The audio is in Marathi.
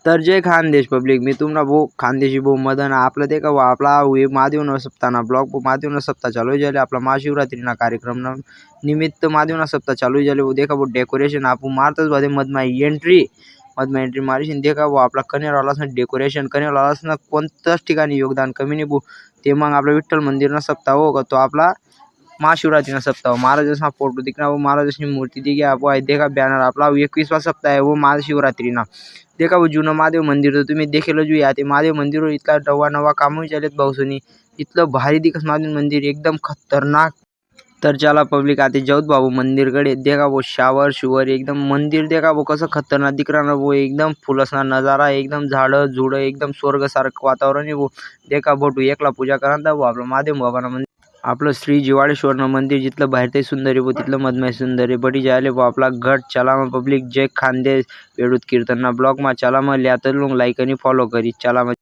तर जय खानदेश पब्लिक, मी तुम्हाला भाऊ खानदेशी भाऊ मदन आपलं ते का आपला महादेव न सप्ताह ब्लॉग महादेव न सप्ताह चालू झाले आपला महाशिवरात्रीना कार्यक्रम निमित्त महादेव न सप्ताह चालू झाले वो देखा वो डेकोरेशन आपण मारतच भाऊ मधमाई एंट्री मारी देखा वो आपला कनेरवाला डेकोरेशन कनेरवाला कोणत्याच ठिकाणी योगदान कमी नाही भाऊ ते मग आपला विठ्ठल मंदिर न सप्ताह हो तो आपला महाशिवरात्रि सप्ताह महाराजा फोटो दिखना वो महाराजा मूर्ति दिखी वो देखा बैनर आपला 21वां सप्ताह है वो महाशिवरात्रि ना देखा वो जुनं महादेव मंदिर तर तुम्ही देखेल जो या ते महादेव मंदिर इतका नवा काम चालेत भाऊसनी इतलं भारी दिखत महादेव मंदिर एकदम खतरनाक। तर चला पब्लिक आते जाऊत बाबू मंदिरकडे देखा वो शावर एकदम मंदिर देखा वो कसं खतरनाक दिख रहा ना वो एकदम फुलसना नजारा एकदम झाडं झुडं एकदम स्वर्गसारखं वातावरण आहे वो देखा भोटू एकला पूजा करा वो आपलं महादेव बाबाना मंदिर आपलं श्री जिवाळेश्वर मंदिर जिथलं बाहेर ते सुंदर आहे वो तिथलं मधमाय सुंदर आहे बटी जायले वो आपला गट चला मग पब्लिक जय खानदेश वेडूत कीर्तन ब्लॉग मा चला मग लिया तर लोग लाईक आणि फॉलो करी चला मग।